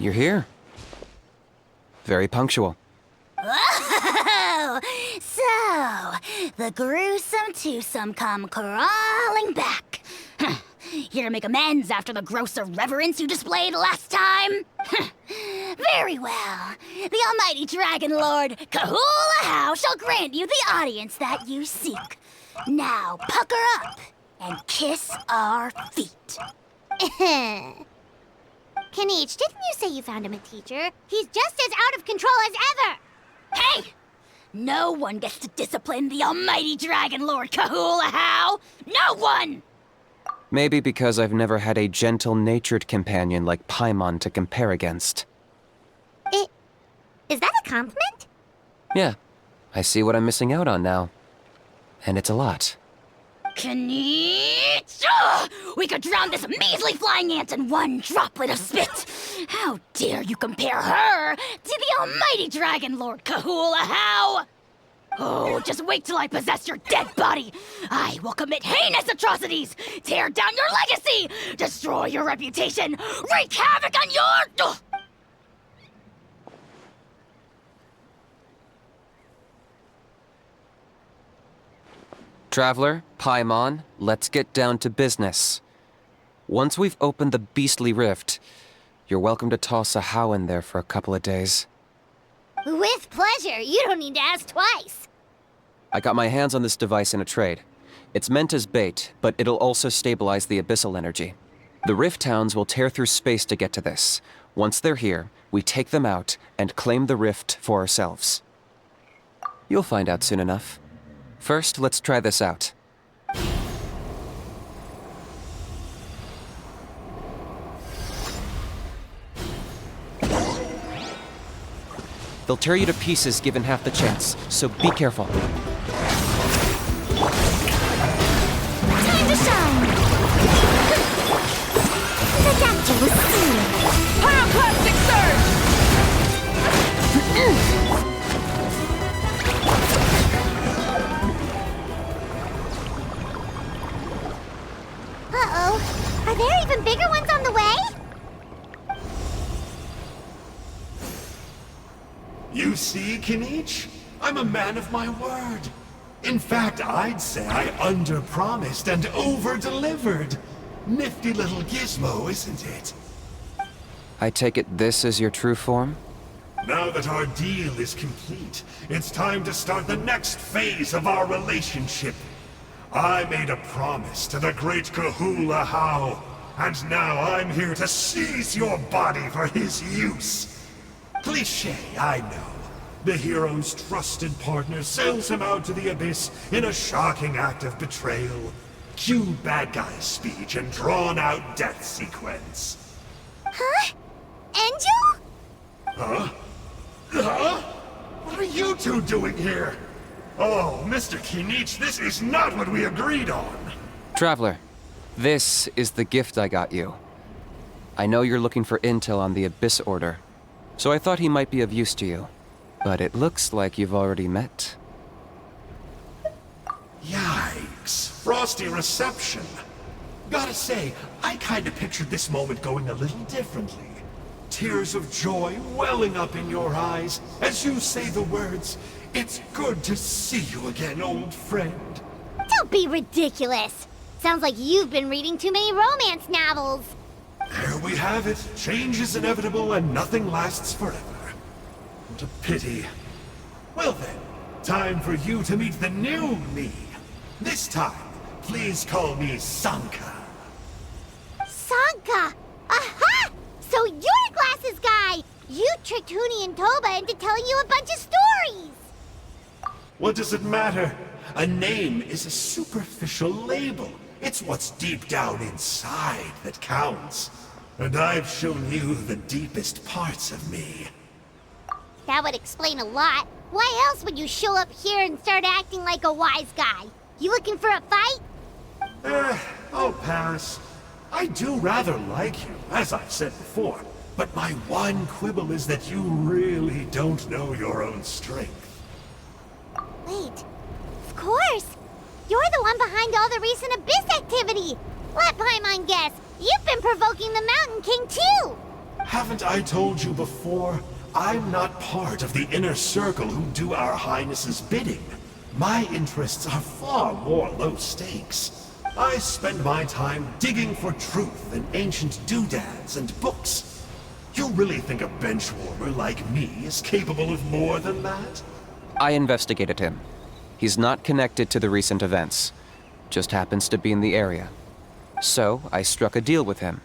You're here. Very punctual. Oh, so the gruesome twosome come crawling back. Here to make amends after the gross irreverence you displayed last time? Very well. The almighty Dragon Lord, Kahula How, shall grant you the audience that you seek. Now pucker up and kiss our feet. Kanich, didn't you say you found him a teacher? He's just as out of control as ever! Hey! No one gets to discipline the almighty Dragon Lord Kahula How! No one! Maybe because I've never had a gentle-natured companion like Paimon to compare against. Is that a compliment? Yeah, I see what I'm missing out on now. And it's a lot. Kanich! Ugh! We could drown this measly flying ant in one droplet of spit! How dare you compare her to the almighty Dragon Lord Kahula How! Oh, just wait till I possess your dead body! I will commit heinous atrocities! Tear down your legacy! Destroy your reputation! Wreak havoc on your... Ugh! Traveler, Paimon, let's get down to business. Once we've opened the beastly rift, you're welcome to toss a How in there for a couple of days. With pleasure. You don't need to ask twice. I got my hands on this device in a trade. It's meant as bait, but it'll also stabilize the abyssal energy. The rift towns will tear through space to get to this. Once they're here, we take them out and claim the rift for ourselves. You'll find out soon enough. First, let's try this out. They'll tear you to pieces given half the chance, so be careful. Time to shine! The doctor was seen! Pyroclastic surge! Uh-oh. Are there even bigger ones on the way? You see, Kanich? I'm a man of my word. In fact, I'd say I under-promised and over-delivered. Nifty little gizmo, isn't it? I take it this is your true form? Now that our deal is complete, it's time to start the next phase of our relationship. I made a promise to the great Kahula How, and now I'm here to seize your body for his use. Cliché, I know. The hero's trusted partner sells him out to the abyss in a shocking act of betrayal. Cue bad guy speech and drawn-out death sequence. Huh? Angel? Huh? Huh? What are you two doing here? Oh, Mr. Kanich, this is not what we agreed on. Traveler, this is the gift I got you. I know you're looking for intel on the Abyss Order, so I thought he might be of use to you. But it looks like you've already met. Yikes. Frosty reception. Gotta say, I kinda pictured this moment going a little differently. Tears of joy welling up in your eyes as you say the words, "It's good to see you again, old friend." Don't be ridiculous. Sounds like you've been reading too many romance novels. There we have it. Change is inevitable and nothing lasts forever. What a pity. Well then, time for you to meet the new me. This time, please call me Sanka. Sanka! Aha! So you're Glasses Guy! You tricked Huni and Toba into telling you a bunch of stories! What does it matter? A name is a superficial label. It's what's deep down inside that counts. And I've shown you the deepest parts of me. That would explain a lot. Why else would you show up here and start acting like a wise guy? You looking for a fight? I'll pass. I do rather like you, as I've said before. But my one quibble is that you really don't know your own strength. Wait. Of course! You're the one behind all the recent Abyss activity! Let Paimon guess, you've been provoking the Mountain King too! Haven't I told you before? I'm not part of the inner circle who do our Highness's bidding. My interests are far more low stakes. I spend my time digging for truth in ancient doodads and books. You really think a benchwarmer like me is capable of more than that? I investigated him. He's not connected to the recent events. Just happens to be in the area. So, I struck a deal with him.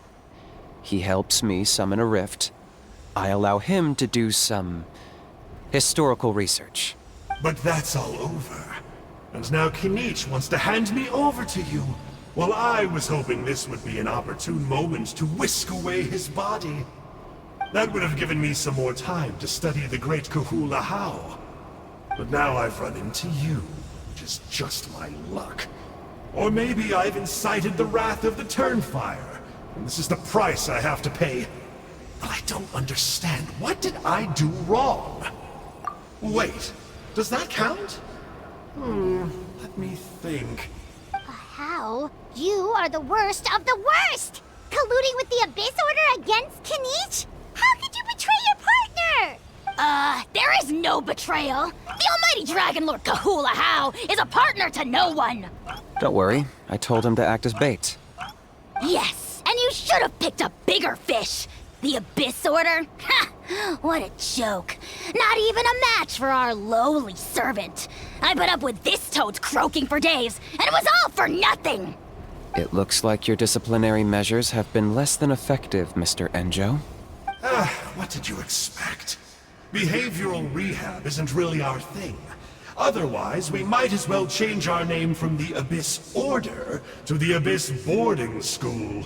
He helps me summon a rift. I allow him to do some historical research. But that's all over. And now Kinich wants to hand me over to you. Well, I was hoping this would be an opportune moment to whisk away his body. That would have given me some more time to study the great Kahula How. But now I've run into you, which is just my luck. Or maybe I've incited the wrath of the Turnfire, and this is the price I have to pay. But I don't understand. What did I do wrong? Wait, does that count? Let me think. How? You are the worst of the worst! Colluding with the Abyss Order against Kinich? How could you betray your partner? There is no betrayal. The almighty Dragon Lord Kahula How is a partner to no one. Don't worry, I told him to act as bait. Yes, and you should have picked a bigger fish. The Abyss Order? Ha! What a joke. Not even a match for our lowly servant. I put up with this toad's croaking for days, and it was all for nothing. It looks like your disciplinary measures have been less than effective, Mr. Enjo. What did you expect? Behavioral rehab isn't really our thing. Otherwise, we might as well change our name from the Abyss Order to the Abyss Boarding School.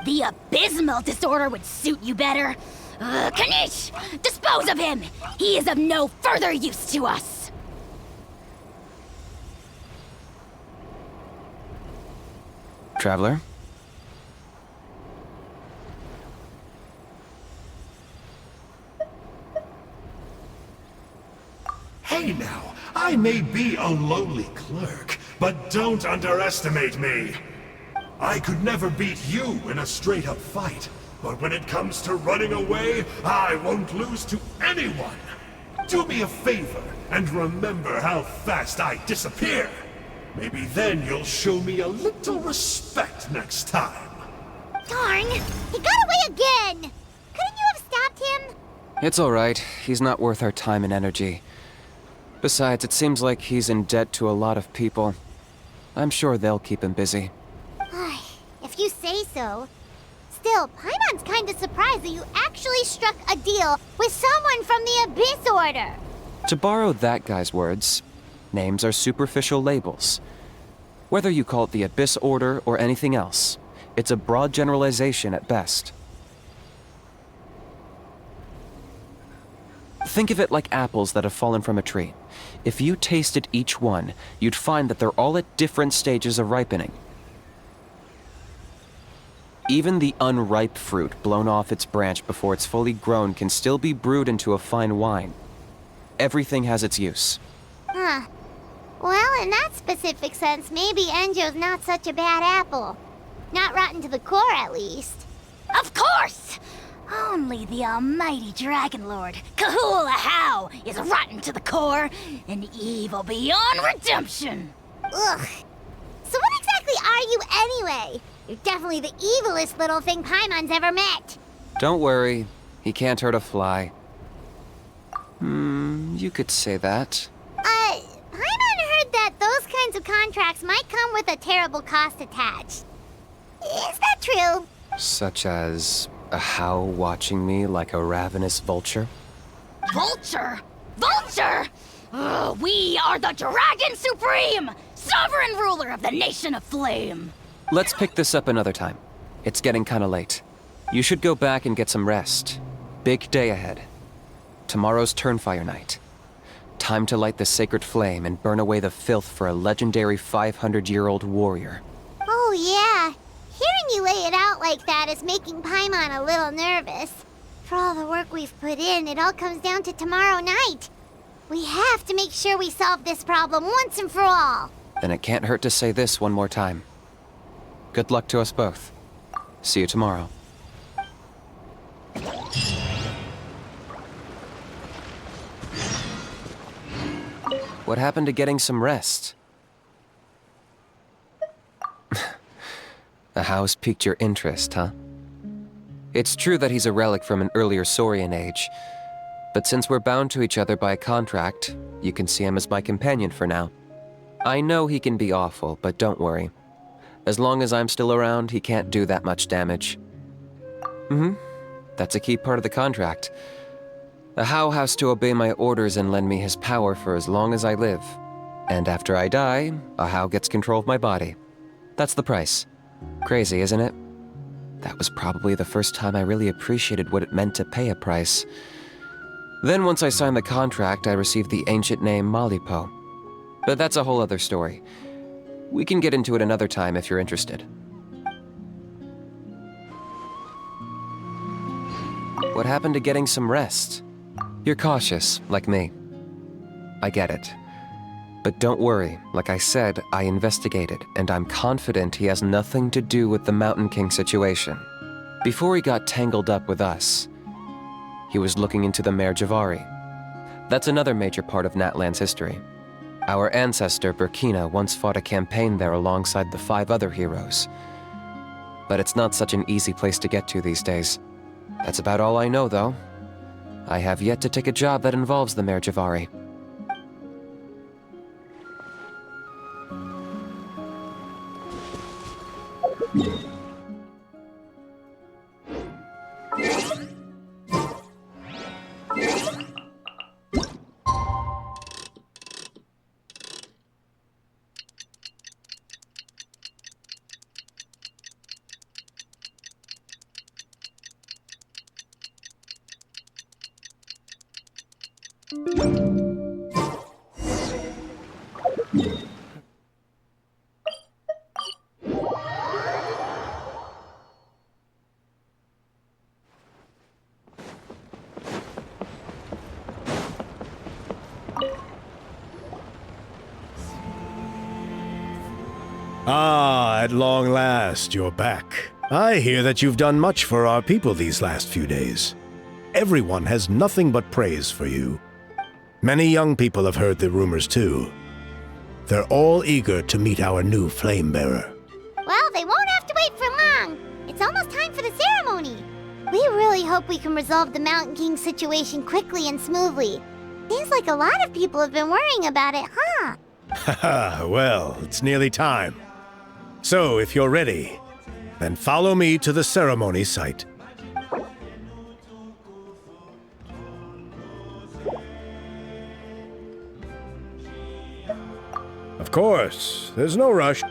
The abysmal disorder would suit you better. Kanish! Dispose of him! He is of no further use to us! Traveler? Hey now, I may be a lowly clerk, but don't underestimate me. I could never beat you in a straight-up fight, but when it comes to running away, I won't lose to anyone. Do me a favor and remember how fast I disappear. Maybe then you'll show me a little respect next time. Darn! He got away again! Couldn't you have stopped him? It's all right. He's not worth our time and energy. Besides, it seems like he's in debt to a lot of people. I'm sure they'll keep him busy. If you say so. Still, Paimon's kinda surprised that you actually struck a deal with someone from the Abyss Order. To borrow that guy's words, names are superficial labels. Whether you call it the Abyss Order or anything else, it's a broad generalization at best. Think of it like apples that have fallen from a tree. If you tasted each one, you'd find that they're all at different stages of ripening. Even the unripe fruit blown off its branch before it's fully grown can still be brewed into a fine wine. Everything has its use. Huh. Well, in that specific sense, maybe Enjo's not such a bad apple. Not rotten to the core, at least. Of course! Only the almighty Dragon Lord, Kahula How, is rotten to the core and evil beyond redemption. Ugh. So what exactly are you anyway? You're definitely the evilest little thing Paimon's ever met. Don't worry, he can't hurt a fly. You could say that. Paimon heard that those kinds of contracts might come with a terrible cost attached. Is that true? Such as a how watching me like a ravenous vulture? Vulture? Vulture? We are the Dragon Supreme, sovereign ruler of the Nation of Flame. Let's pick this up another time. It's getting kinda late. You should go back and get some rest. Big day ahead. Tomorrow's Turnfire night. Time to light the sacred flame and burn away the filth for a legendary 500-year-old warrior. Oh yeah. Hearing you lay it out like that is making Paimon a little nervous. For all the work we've put in, it all comes down to tomorrow night. We have to make sure we solve this problem once and for all. Then it can't hurt to say this one more time. Good luck to us both. See you tomorrow. What happened to getting some rest? The house piqued your interest, huh? It's true that he's a relic from an earlier Saurian age, but since we're bound to each other by a contract, you can see him as my companion for now. I know he can be awful, but don't worry. As long as I'm still around, he can't do that much damage. That's a key part of the contract. The How has to obey my orders and lend me his power for as long as I live. And after I die, a How gets control of my body. That's the price. Crazy, isn't it? That was probably the first time I really appreciated what it meant to pay a price. Then once I signed the contract, I received the ancient name Malipo. But that's a whole other story. We can get into it another time if you're interested. What happened to getting some rest? You're cautious, like me. I get it. But don't worry, like I said, I investigated, and I'm confident he has nothing to do with the Mountain King situation. Before he got tangled up with us, he was looking into the Mare Javari. That's another major part of Natlan's history. Our ancestor, Burkina, once fought a campaign there alongside the 5 other heroes. But it's not such an easy place to get to these days. That's about all I know, though. I have yet to take a job that involves the Mare Javari. Ah, at long last, you're back. I hear that you've done much for our people these last few days. Everyone has nothing but praise for you. Many young people have heard the rumors too. They're all eager to meet our new flame bearer. Well, they won't have to wait for long. It's almost time for the ceremony. We really hope we can resolve the Mountain King situation quickly and smoothly. Seems like a lot of people have been worrying about it, huh? Haha, well, it's nearly time. So, if you're ready, then follow me to the ceremony site. Of course, there's no rush.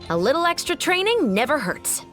A little extra training never hurts.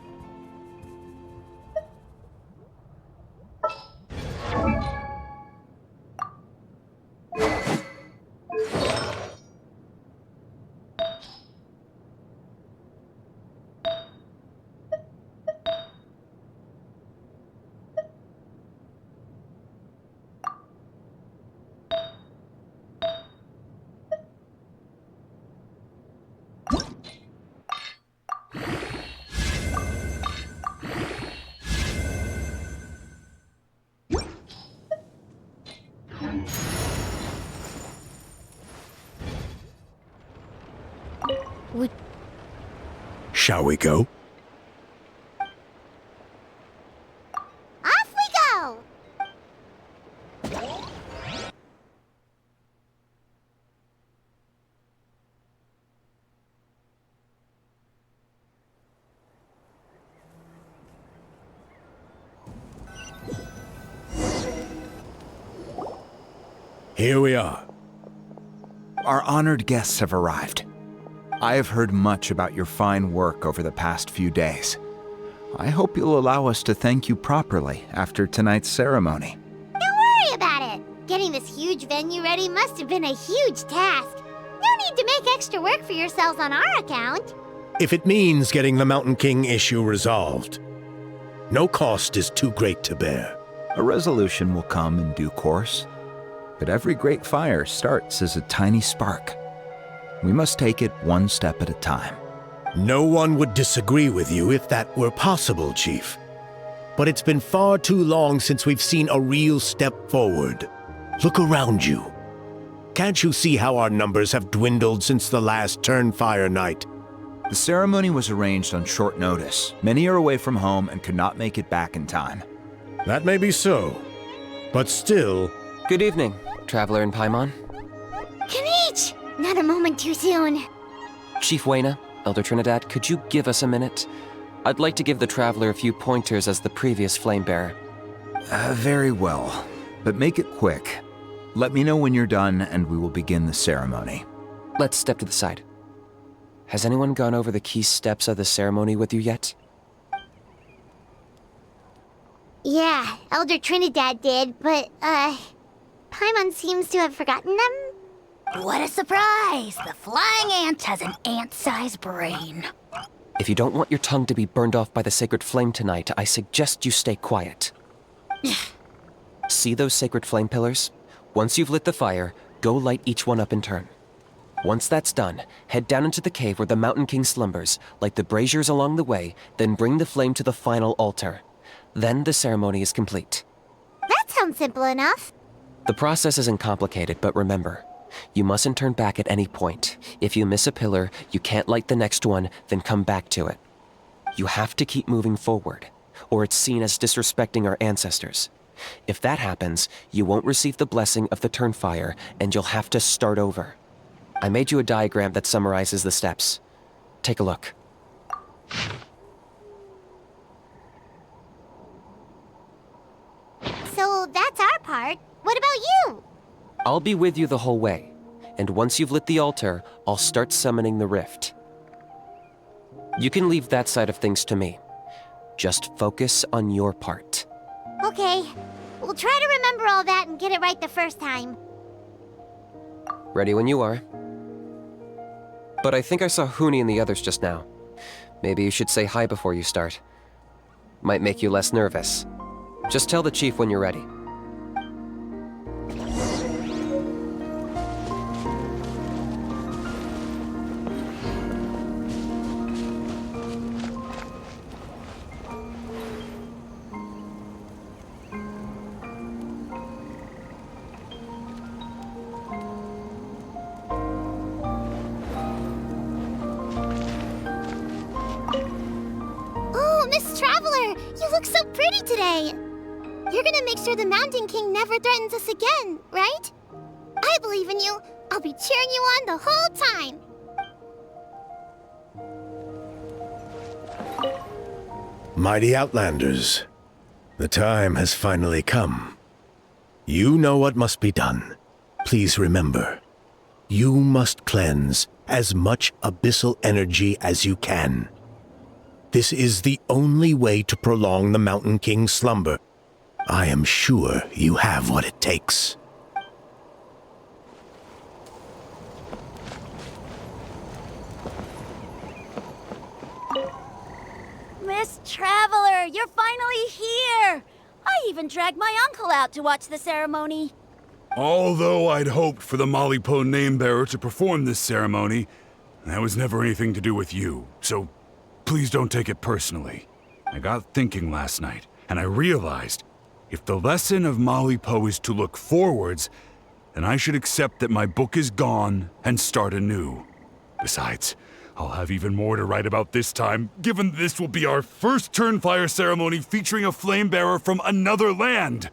Shall we go? Off we go! Here we are. Our honored guests have arrived. I have heard much about your fine work over the past few days. I hope you'll allow us to thank you properly after tonight's ceremony. Don't worry this huge venue ready must have been a huge task. No need to make extra work for yourselves on our account. If it means getting the Mountain King issue resolved, no cost is too great to bear. A resolution will come in due course, but every great fire starts as a tiny spark. We must take it one step at a time. No one would disagree with you if that were possible, Chief. But it's been far too long since we've seen a real step forward. Look around you. Can't you see how our numbers have dwindled since the last Turnfire night? The ceremony was arranged on short notice. Many are away from home and could not make it back in time. That may be so, but still... Good evening, Traveler in Paimon. Kanich! Not a moment too soon. Chief Wayna, Elder Trinidad, could you give us a minute? I'd like to give the Traveler a few pointers as the previous Flamebearer. Very well, but make it quick. Let me know when you're done and we will begin the ceremony. Let's step to the side. Has anyone gone over the key steps of the ceremony with you yet? Yeah, Elder Trinidad did, but, Paimon seems to have forgotten them. What a surprise! The flying ant has an ant-sized brain. If you don't want your tongue to be burned off by the sacred flame tonight, I suggest you stay quiet. See those sacred flame pillars? Once you've lit the fire, go light each one up in turn. Once that's done, head down into the cave where the Mountain King slumbers, light the braziers along the way, then bring the flame to the final altar. Then the ceremony is complete. That sounds simple enough. The process isn't complicated, but remember, you mustn't turn back at any point. If you miss a pillar, you can't light the next one, then come back to it. You have to keep moving forward, or it's seen as disrespecting our ancestors. If that happens, you won't receive the blessing of the Turnfire, and you'll have to start over. I made you a diagram that summarizes the steps. Take a look. So that's our part. What about you? I'll be with you the whole way, and once you've lit the altar, I'll start summoning the rift. You can leave that side of things to me. Just focus on your part. Okay. We'll try to remember all that and get it right the first time. Ready when you are. But I think I saw Huni and the others just now. Maybe you should say hi before you start. Might make you less nervous. Just tell the chief when you're ready. Oh, Miss Traveler! You look so pretty today! You're gonna make sure the Mountain King never threatens us again, right? I believe in you. I'll be cheering you on the whole time. Mighty Outlanders, the time has finally come. You know what must be done. Please remember, you must cleanse as much abyssal energy as you can. This is the only way to prolong the Mountain King's slumber. I am sure you have what it takes. Miss Traveler, you're finally here! I even dragged my uncle out to watch the ceremony. Although I'd hoped for the Malipo name-bearer to perform this ceremony, that was never anything to do with you, so please don't take it personally. I got thinking last night, and I realized if the lesson of Malipo is to look forwards, then I should accept that my book is gone and start anew. Besides, I'll have even more to write about this time, given this will be our first Turnfire ceremony featuring a flame-bearer from another land.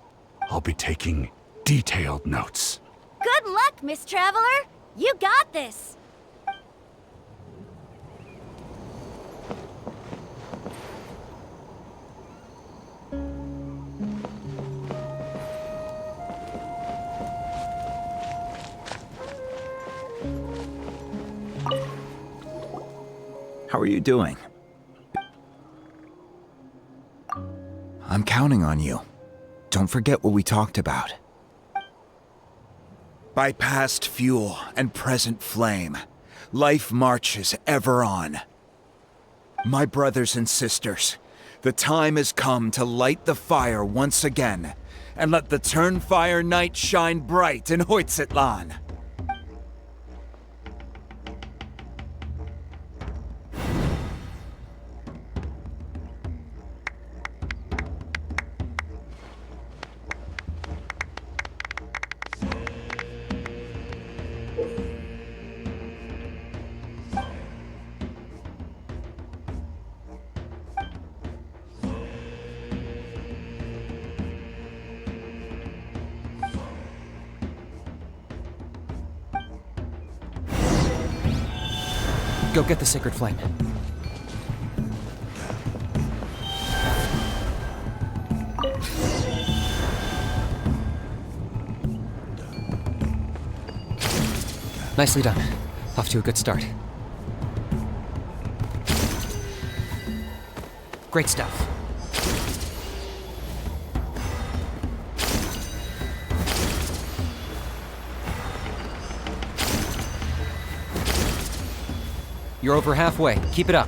I'll be taking detailed notes. Good luck, Miss Traveler! You got this! How are you doing? I'm counting on you. Don't forget what we talked about. By past fuel and present flame, life marches ever on. My brothers and sisters, the time has come to light the fire once again, and let the Turnfire night shine bright in Hoytzitlan. Go get the sacred flame. Nicely done. Off to a good start. Great stuff. You're over halfway. Keep it up.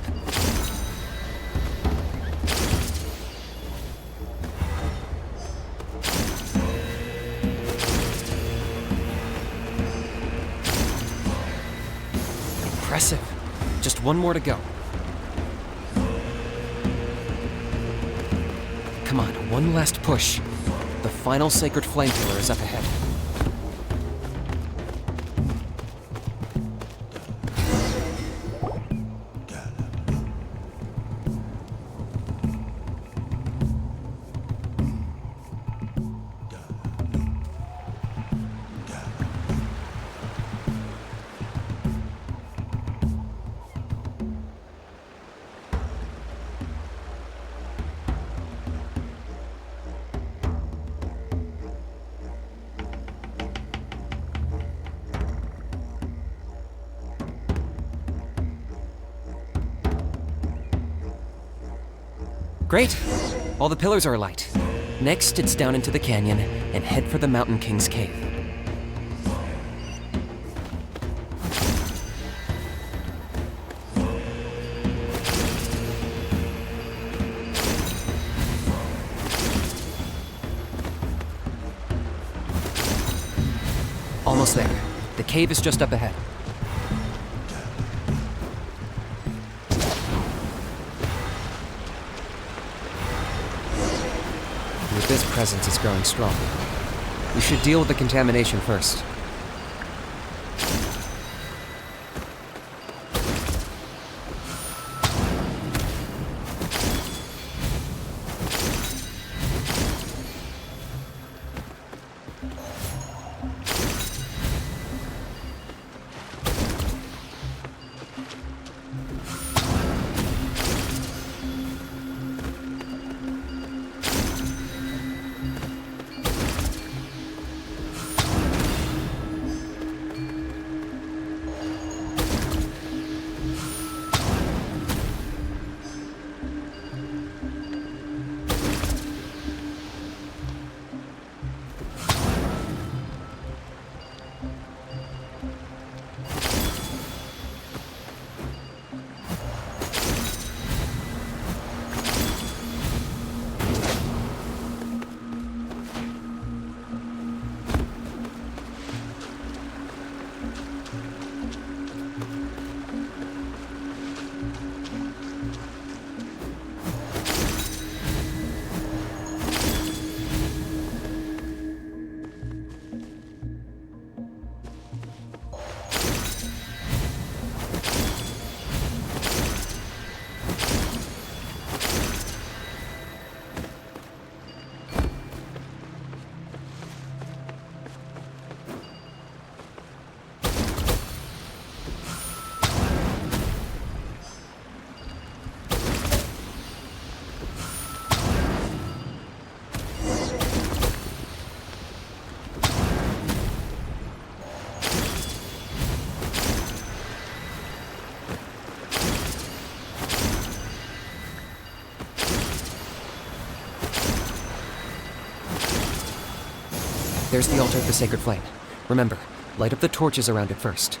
Impressive. Just one more to go. Come on, one last push. The final sacred flame pillar is up ahead. Great! All the pillars are alight. Next, it's down into the canyon and head for the Mountain King's cave. Almost there. The cave is just up ahead. This presence is growing strong. We should deal with the contamination first. There's the altar of the sacred flame. Remember, Light up the torches around it first.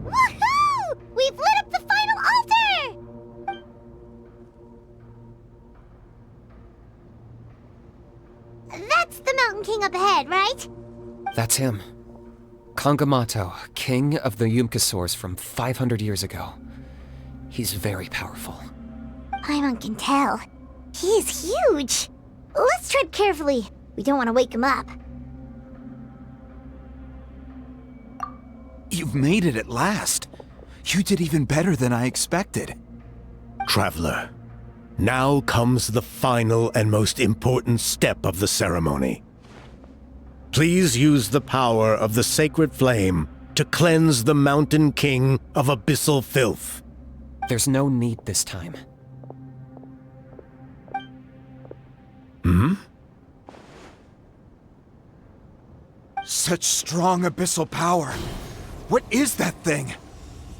Woohoo! We've lit up the final altar! That's the Mountain King up ahead, right? That's him. Kangamato, king of the Yumkasaurs from 500 years ago. He's very powerful. Paimon can tell. He is huge. Let's tread carefully. We don't want to wake him up. You've made it at last. You did even better than I expected. Traveler, now comes the final and most important step of the ceremony. Please use the power of the sacred flame to cleanse the Mountain King of abyssal filth. There's no need this time. Such strong abyssal power. What is that thing?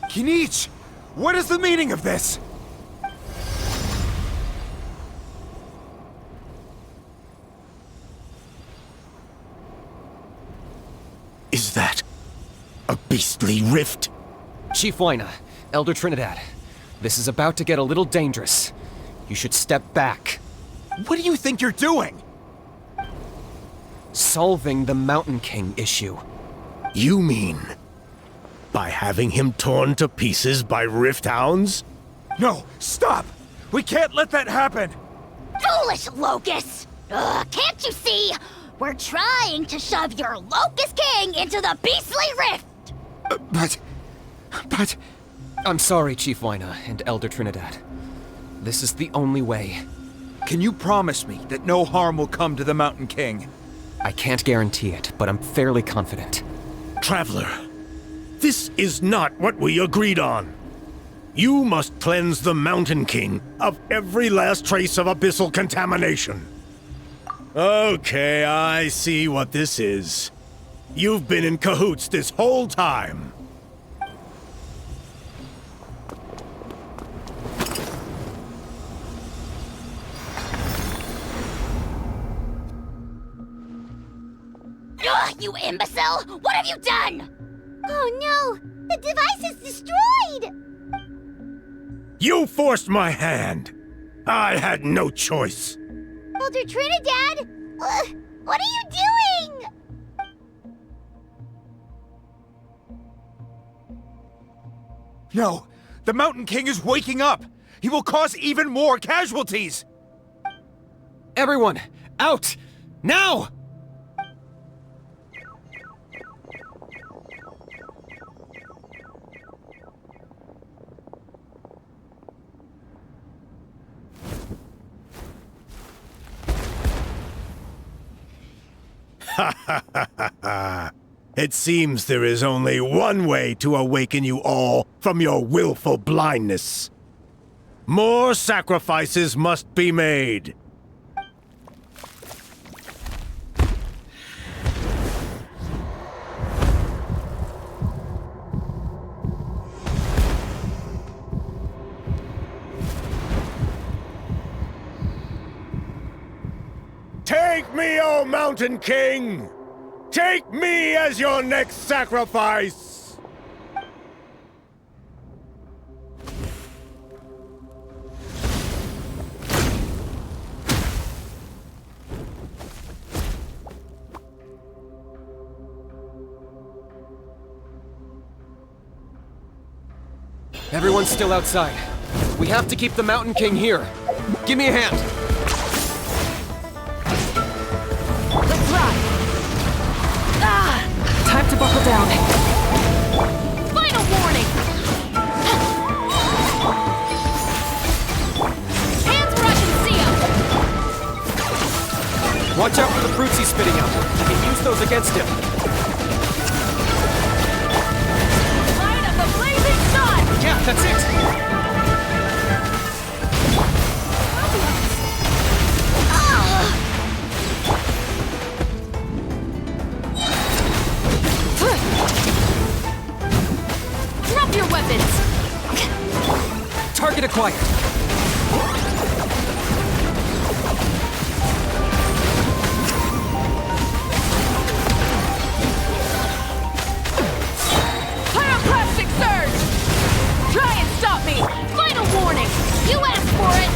Kinich, what is the meaning of this? Is that a beastly rift? Chief Wyna, Elder Trinidad, this is about to get a little dangerous. You should step back. What do you think you're doing? Solving the Mountain King issue. You mean by having him torn to pieces by rift hounds? No, stop! We can't let that happen! Foolish Locust! Ugh, can't you see? We're trying to shove your Locust King into the beastly rift! But... I'm sorry, Chief Wyna and Elder Trinidad. This is the only way. Can you promise me that no harm will come to the Mountain King? I can't guarantee it, but I'm fairly confident. Traveler, this is not what we agreed on. You must cleanse the Mountain King of every last trace of abyssal contamination. Okay, I see what this is. You've been in cahoots this whole time. Ugh, you imbecile! What have you done? Oh no! The device is destroyed! You forced my hand. I had no choice. Elder Trinidad! What are you doing? No! The Mountain King is waking up! He will cause even more casualties! Everyone, out! Now! It seems there is only one way to awaken you all from your willful blindness. More sacrifices must be made. Take me, O Mountain King! Take me as your next sacrifice! Everyone's still outside. We have to keep the Mountain King here. Give me a hand. Let's ride! Time to buckle down. Final warning! Hands where I can see 'em! Watch out for the fruit fruits he's spitting out. I can use those against him. Light of the blazing sun! Yeah, that's it! Drop your weapons! Target acquired. Pyroclastic surge! Try and stop me! Final warning! You asked for it!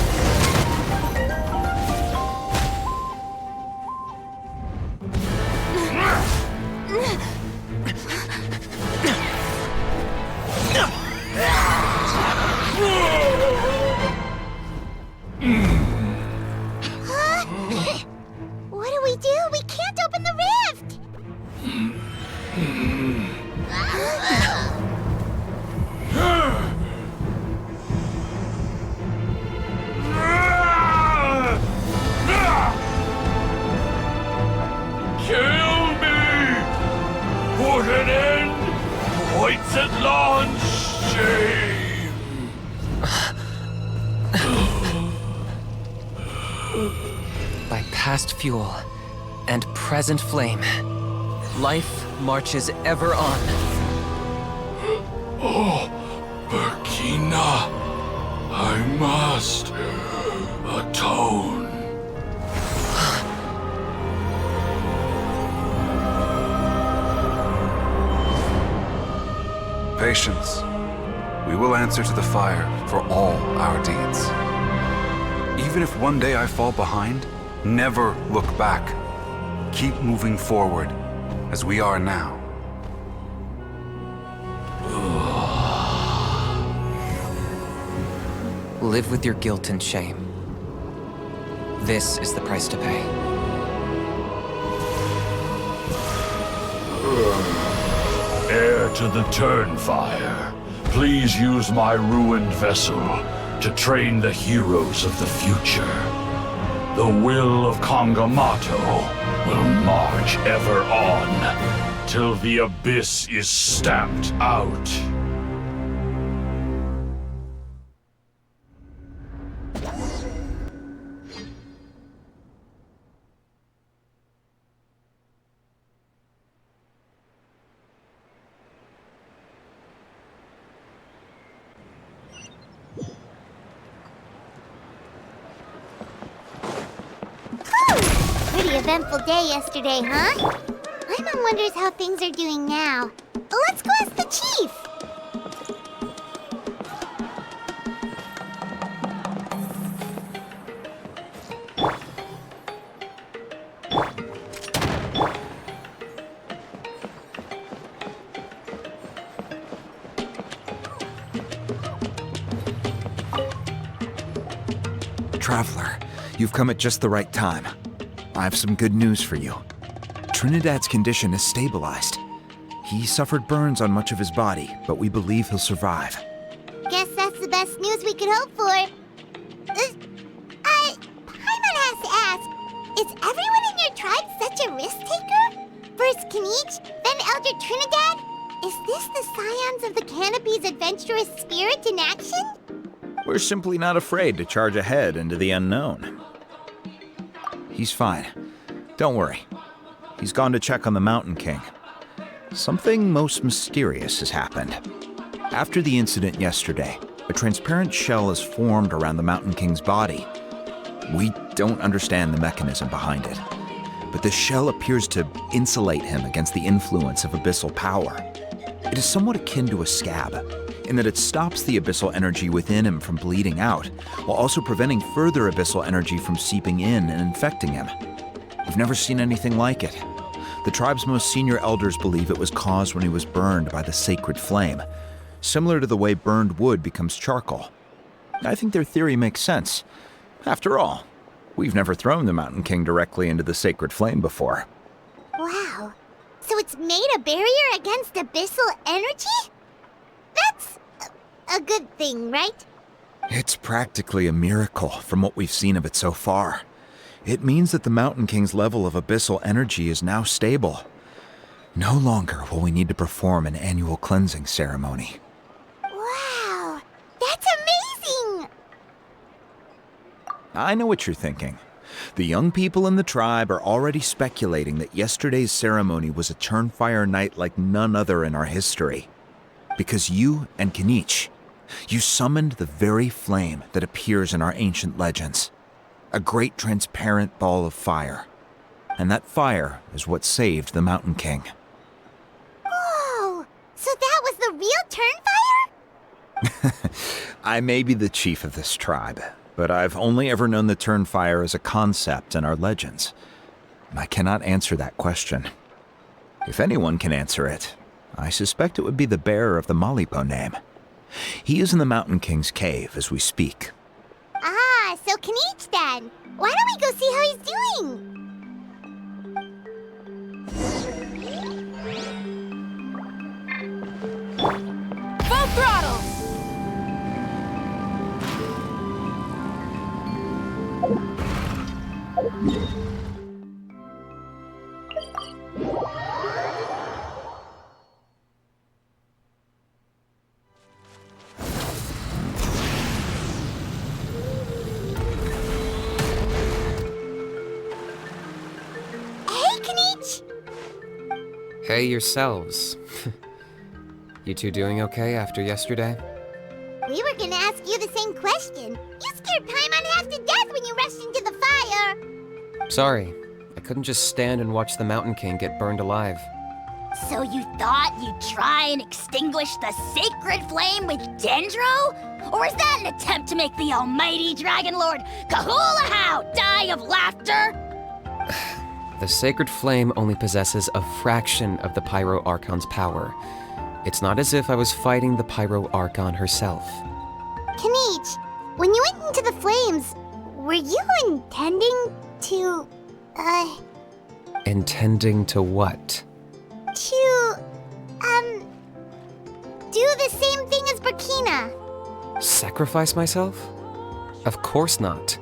What do we do? We can't open the rift! Kill me! Put an end to White's shame! By past fuel and present flame, life marches ever on. Burkina, I must atone. Patience. We will answer to the fire for all our deeds. Even if one day I fall behind, never look back. Keep moving forward, as we are now. Live with your guilt and shame. This is the price to pay. Heir to the Turnfire, please use my ruined vessel to train the heroes of the future. The will of Kangamato will march ever on, till the abyss is stamped out. Pretty eventful day yesterday, huh? Paimon wonders how things are doing now. Let's go ask the chief! Traveler, you've come at just the right time. I have some good news for you. Trinidad's condition is stabilized. He suffered burns on much of his body, but we believe he'll survive. Guess that's the best news we could hope for. Paimon has to ask, is everyone in your tribe such a risk-taker? First Kinich, then Elder Trinidad? Is this the Scions of the Canopy's adventurous spirit in action? We're simply not afraid to charge ahead into the unknown. He's fine. Don't worry. He's gone to check on the Mountain King. Something most mysterious has happened. After the incident yesterday, a transparent shell has formed around the Mountain King's body. We don't understand the mechanism behind it, but the shell appears to insulate him against the influence of abyssal power. It is somewhat akin to a scab, in that it stops the abyssal energy within him from bleeding out, while also preventing further abyssal energy from seeping in and infecting him. We've never seen anything like it. The tribe's most senior elders believe it was caused when he was burned by the sacred flame, similar to the way burned wood becomes charcoal. I think their theory makes sense. After all, we've never thrown the Mountain King directly into the sacred flame before. Wow. So it's made a barrier against abyssal energy? That's a good thing, right? It's practically a miracle from what we've seen of it so far. It means that the Mountain King's level of abyssal energy is now stable. No longer will we need to perform an annual cleansing ceremony. Wow, that's amazing! I know what you're thinking. The young people in the tribe are already speculating that yesterday's ceremony was a Turnfire night like none other in our history. Because you and Kanich, you summoned the very flame that appears in our ancient legends. A great transparent ball of fire. And that fire is what saved the Mountain King. Whoa, so that was the real Turnfire? I may be the chief of this tribe, but I've only ever known the Turnfire as a concept in our legends. I cannot answer that question. If anyone can answer it, I suspect it would be the bearer of the Malipo name. He is in the Mountain King's cave as we speak. Ah, so Kanich then. Why don't we go see how he's doing? Full throttle! Hey, Kanich! Hey yourselves. You two doing okay after yesterday? We were gonna ask you the same question. You scared Paimon half to death when you rushed into the fire. Sorry, I couldn't just stand and watch the Mountain King get burned alive. So you thought you'd try and extinguish the sacred flame with Dendro? Or is that an attempt to make the almighty Dragon Lord Kahulahau die of laughter? The sacred flame only possesses a fraction of the Pyro Archon's power. It's not as if I was fighting the Pyro Archon herself. Kanich, when you went into the flames, were you intending to, Intending to what? do the same thing as Burkina? Sacrifice myself? Of course not.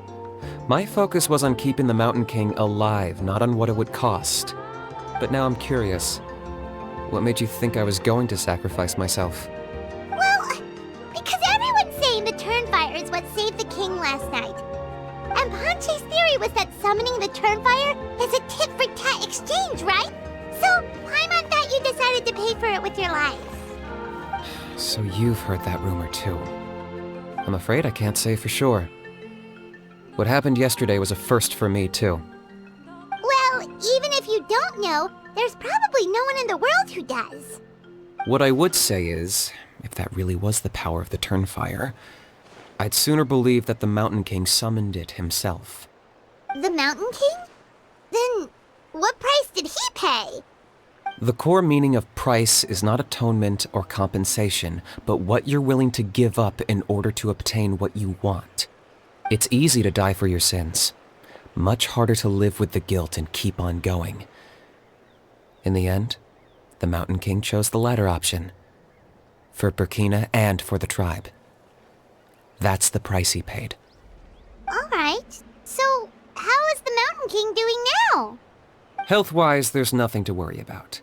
My focus was on keeping the Mountain King alive, not on what it would cost. But now I'm curious. What made you think I was going to sacrifice myself? Well, because everyone's saying the Turnfire is what saved the king last night. And Ponche's theory was that summoning the Turnfire is a tit-for-tat exchange, right? So, Paimon thought you decided to pay for it with your life. So you've heard that rumor too. I'm afraid I can't say for sure. What happened yesterday was a first for me too. Well, even if you don't know, there's probably no one in the world who does. What I would say is, if that really was the power of the Turnfire, I'd sooner believe that the Mountain King summoned it himself. The Mountain King? Then, what price did he pay? The core meaning of price is not atonement or compensation, but what you're willing to give up in order to obtain what you want. It's easy to die for your sins. Much harder to live with the guilt and keep on going. In the end, the Mountain King chose the latter option. For Burkina and for the tribe. That's the price he paid. Alright, so how is the Mountain King doing now? Health-wise, there's nothing to worry about.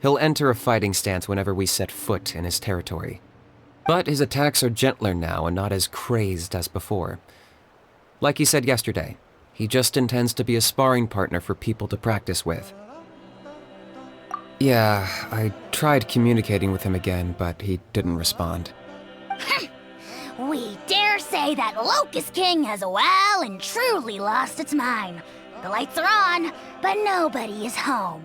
He'll enter a fighting stance whenever we set foot in his territory. But his attacks are gentler now and not as crazed as before. Like he said yesterday, he just intends to be a sparring partner for people to practice with. Yeah, I tried communicating with him again, but he didn't respond. We dare say that Locust King has well and truly lost its mind. The lights are on, but nobody is home.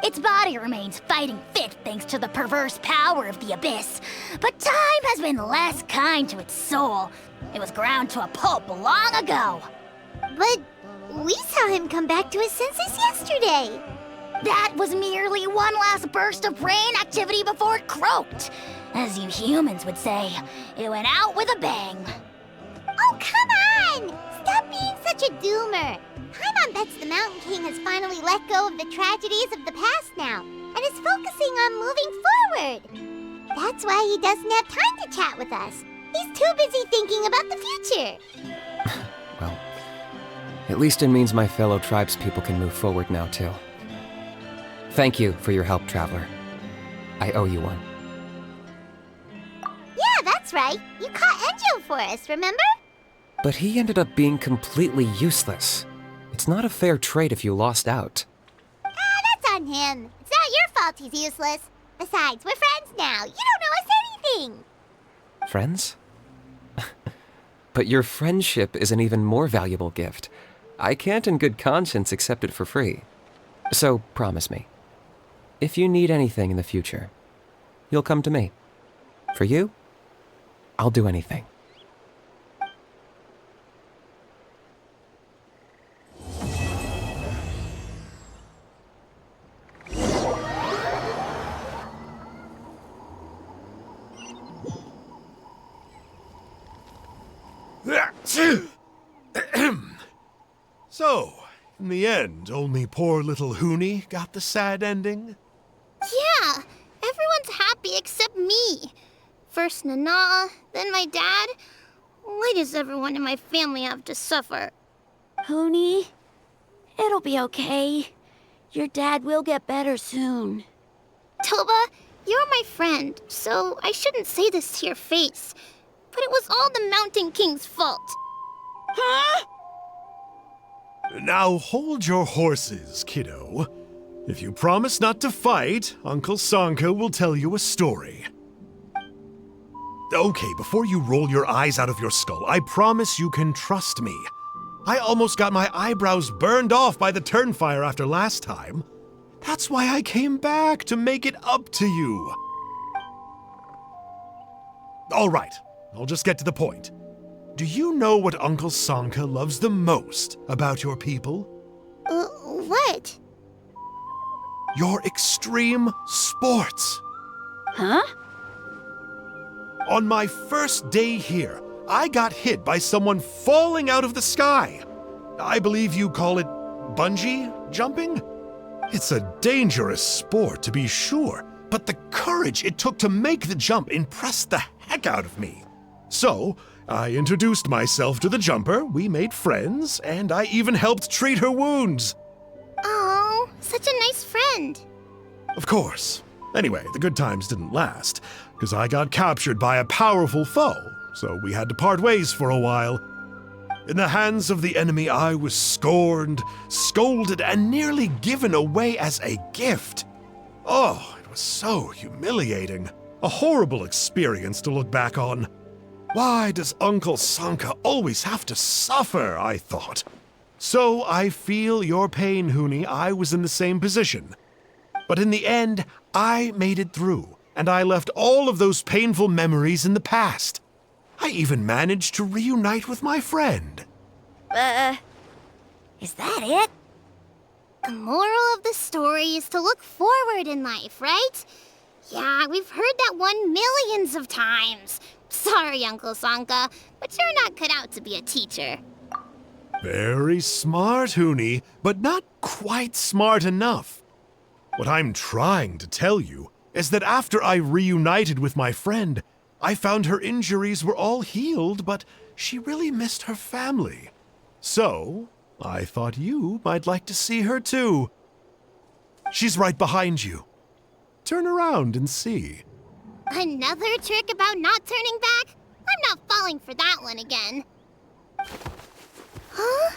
Its body remains fighting fit thanks to the perverse power of the Abyss, but time has been less kind to its soul. It was ground to a pulp long ago. But we saw him come back to his senses yesterday. That was merely one last burst of brain activity before it croaked. As you humans would say, it went out with a bang. Oh, come on! Stop being such a doomer. Paimon bets the Mountain King has finally let go of the tragedies of the past now, and is focusing on moving forward. That's why he doesn't have time to chat with us. He's too busy thinking about the future. Well, At least it means my fellow tribespeople can move forward now, too. Thank you for your help, Traveler. I owe you one. Yeah, that's right. You caught Enjo for us, remember? But he ended up being completely useless. It's not a fair trade if you lost out. That's on him. It's not your fault he's useless. Besides, we're friends now. You don't owe us anything. Friends? But your friendship is an even more valuable gift. I can't in good conscience accept it for free. So promise me, if you need anything in the future, you'll come to me. For you, I'll do anything. So, in the end, only poor little Huni got the sad ending? Yeah, everyone's happy except me. First Nana, then my dad. Why does everyone in my family have to suffer? Huni, it'll be okay. Your dad will get better soon. Toba, you're my friend, so I shouldn't say this to your face. But it was all the Mountain King's fault. Huh? Now hold your horses, kiddo. If you promise not to fight, Uncle Sanka will tell you a story. Okay, before you roll your eyes out of your skull, I promise you can trust me. I almost got my eyebrows burned off by the turnfire after last time. That's why I came back, to make it up to you. All right, I'll just get to the point. Do you know what Uncle Sanka loves the most about your people? What? Your extreme sports. Huh? On my first day here, I got hit by someone falling out of the sky. I believe you call it bungee jumping? It's a dangerous sport, to be sure, but the courage it took to make the jump impressed the heck out of me. So, I introduced myself to the jumper, we made friends, and I even helped treat her wounds. Oh, such a nice friend. Of course. Anyway, the good times didn't last, because I got captured by a powerful foe, so we had to part ways for a while. In the hands of the enemy, I was scorned, scolded, and nearly given away as a gift. Oh, it was so humiliating. A horrible experience to look back on. Why does Uncle Sanka always have to suffer, I thought. So I feel your pain, Huni. I was in the same position. But in the end, I made it through, and I left all of those painful memories in the past. I even managed to reunite with my friend. Is that it? The moral of the story is to look forward in life, right? Yeah, we've heard that one millions of times. Sorry, Uncle Sanka, but you're not cut out to be a teacher. Very smart, Huni, but not quite smart enough. What I'm trying to tell you is that after I reunited with my friend, I found her injuries were all healed, but she really missed her family. So, I thought you might like to see her too. She's right behind you. Turn around and see. Another trick about not turning back? I'm not falling for that one again. Huh?